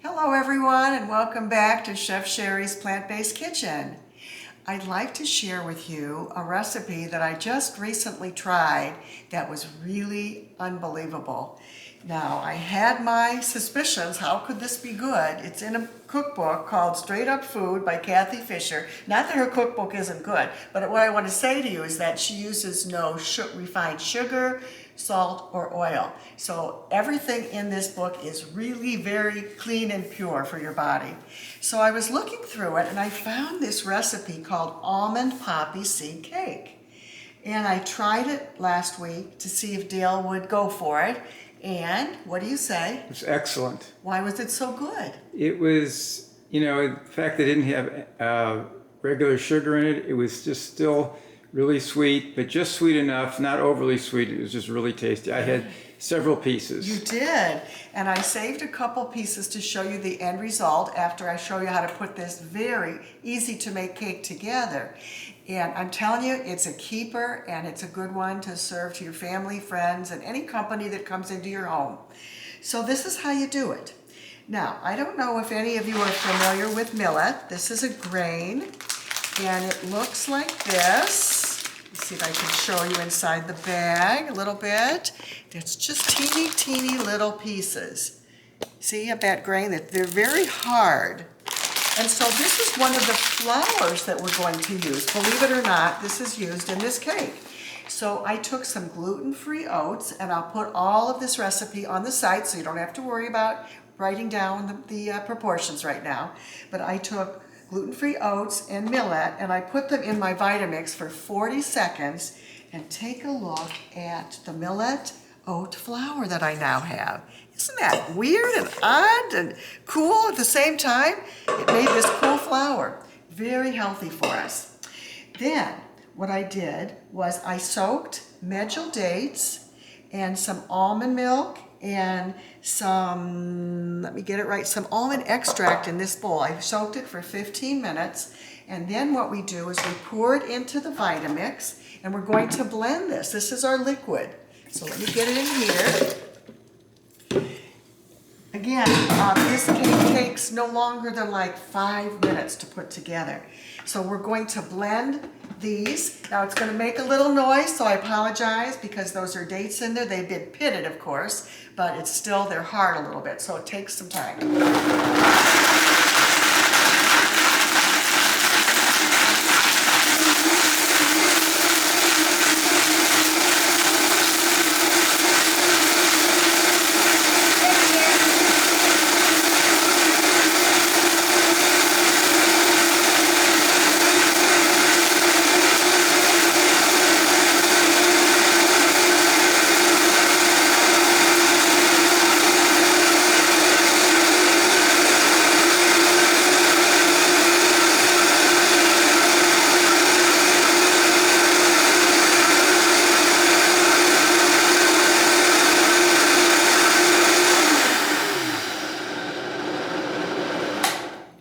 Hello everyone, and welcome back to Chef Sherry's Plant-Based Kitchen. I'd like to share with you a recipe that I just recently tried that was really unbelievable. Now, I had my suspicions, how could this be good? It's in a cookbook called Straight Up Food by Kathy Fisher. Not that her cookbook isn't good, but what I want to say to you is that she uses no refined sugar, salt, or oil. So everything in this book is really very clean and pure for your body. So I was looking through it and I found this recipe called Almond-Poppy seed cake. And I tried it last week to see if Dale would go for it. And what do you say? It was excellent. Why was it so good? It was, the fact that it didn't have regular sugar in it, it was just still really sweet, but just sweet enough, not overly sweet. It was just really tasty. I had several pieces. You did. And I saved a couple pieces to show you the end result after I show you how to put this very easy to make cake together. And I'm telling you, it's a keeper and it's a good one to serve to your family, friends, and any company that comes into your home. So this is how you do it. Now, I don't know if any of you are familiar with millet. This is a grain and it looks like this. Let's see if I can show you inside the bag a little bit. It's just teeny, teeny little pieces. See of that grain? They're very hard. And so this is one of the flours that we're going to use. Believe it or not, this is used in this cake. So I took some gluten-free oats, and I'll put all of this recipe on the site so you don't have to worry about writing down the proportions right now. But I took gluten-free oats and millet, and I put them in my Vitamix for 40 seconds. And take a look at the millet oat flour that I now have. Isn't that weird and odd and cool at the same time? It made this cool flour. Very healthy for us. Then what I did was I soaked medjool dates and some almond milk and some, let me get it right, some almond extract in this bowl. I soaked it for 15 minutes. And then what we do is we pour it into the Vitamix and we're going to blend this. This is our liquid. So let me get it in here. Again, this cake takes no longer than like 5 minutes to put together. So we're going to blend these. Now it's going to make a little noise, so I apologize because those are dates in there. They've been pitted, of course, but it's still, they're hard a little bit, so it takes some time.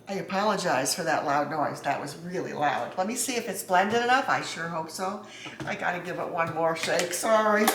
I apologize for that loud noise. That was really loud. Let me see if it's blended enough. I sure hope so. I gotta give it one more shake, sorry.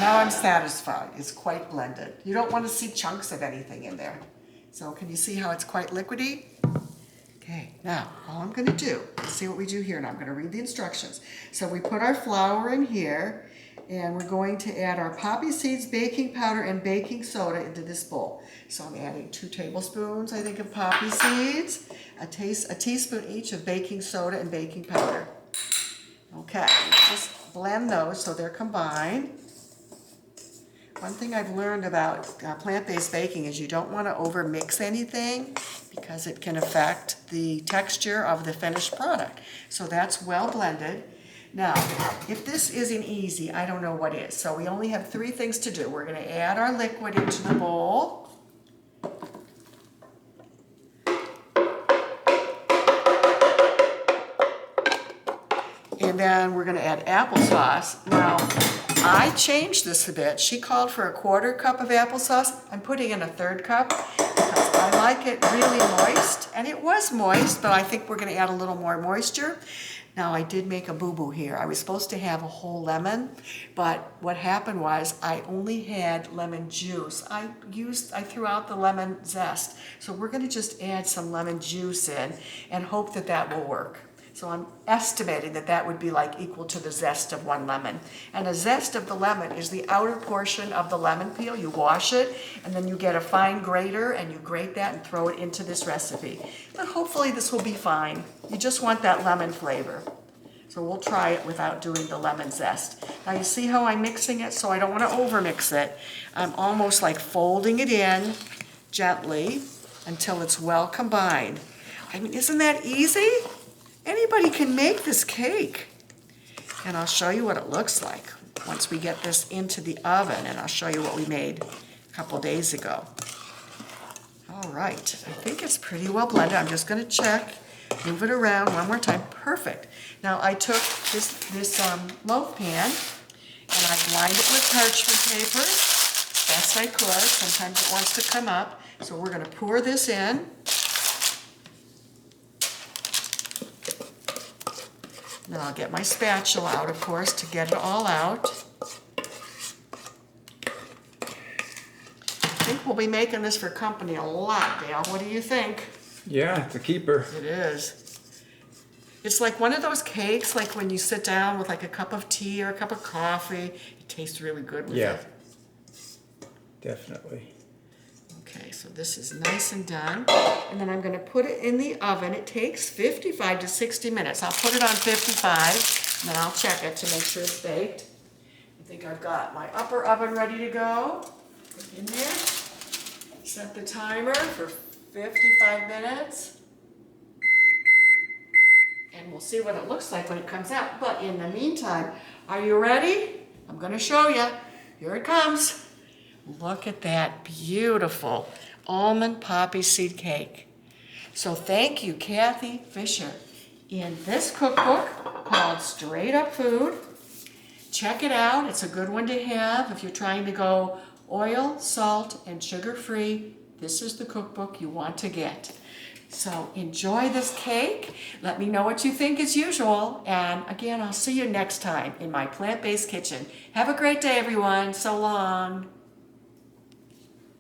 Now I'm satisfied. It's quite blended. You don't want to see chunks of anything in there. So can you see how it's quite liquidy? Okay, now all I'm going to do, let's see what we do here. Now I'm going to read the instructions. So we put our flour in here and we're going to add our poppy seeds, baking powder, and baking soda into this bowl. So I'm adding 2 tablespoons, I think, of poppy seeds, a teaspoon each of baking soda and baking powder. Okay, just blend those so they're combined. One thing I've learned about plant-based baking is you don't want to over-mix anything because it can affect the texture of the finished product. So that's well blended. Now, if this isn't easy, I don't know what is. So we only have 3 things to do. We're going to add our liquid into the bowl. And then we're gonna add applesauce. Now, I changed this a bit. She called for a 1/4 cup of applesauce. I'm putting in a 1/3 cup because I like it really moist. And it was moist, but I think we're gonna add a little more moisture. Now, I did make a boo-boo here. I was supposed to have a whole lemon, but what happened was I only had lemon juice. I threw out the lemon zest. So we're gonna just add some lemon juice in and hope that that will work. So I'm estimating that that would be like equal to the zest of 1 lemon. And the zest of the lemon is the outer portion of the lemon peel. You wash it, and then you get a fine grater, and you grate that and throw it into this recipe. But hopefully this will be fine. You just want that lemon flavor. So we'll try it without doing the lemon zest. Now you see how I'm mixing it? So I don't want to overmix it. I'm almost like folding it in gently until it's well combined. I mean, isn't that easy? Anybody can make this cake. And I'll show you what it looks like once we get this into the oven, and I'll show you what we made a couple days ago. All right, I think it's pretty well blended. I'm just gonna check, move it around one more time. Perfect. Now I took this loaf pan and I lined it with parchment paper best I could. Sometimes it wants to come up. So we're gonna pour this in. Then I'll get my spatula out, of course, to get it all out. I think we'll be making this for company a lot, Dale. What do you think? Yeah, it's a keeper. It is. It's like one of those cakes, like when you sit down with like a cup of tea or a cup of coffee. It tastes really good with it. Definitely. Okay, so this is nice and done. And then I'm gonna put it in the oven. It takes 55 to 60 minutes. I'll put it on 55, and then I'll check it to make sure it's baked. I think I've got my upper oven ready to go. Put it in there. Set the timer for 55 minutes. And we'll see what it looks like when it comes out. But in the meantime, are you ready? I'm gonna show you. Here it comes. Look at that beautiful almond poppy seed cake. So thank you, Kathy Fisher. In this cookbook called Straight Up Food, check it out. It's a good one to have if you're trying to go oil, salt, and sugar-free. This is the cookbook you want to get. So enjoy this cake. Let me know what you think as usual. And again, I'll see you next time in my plant-based kitchen. Have a great day, everyone. So long.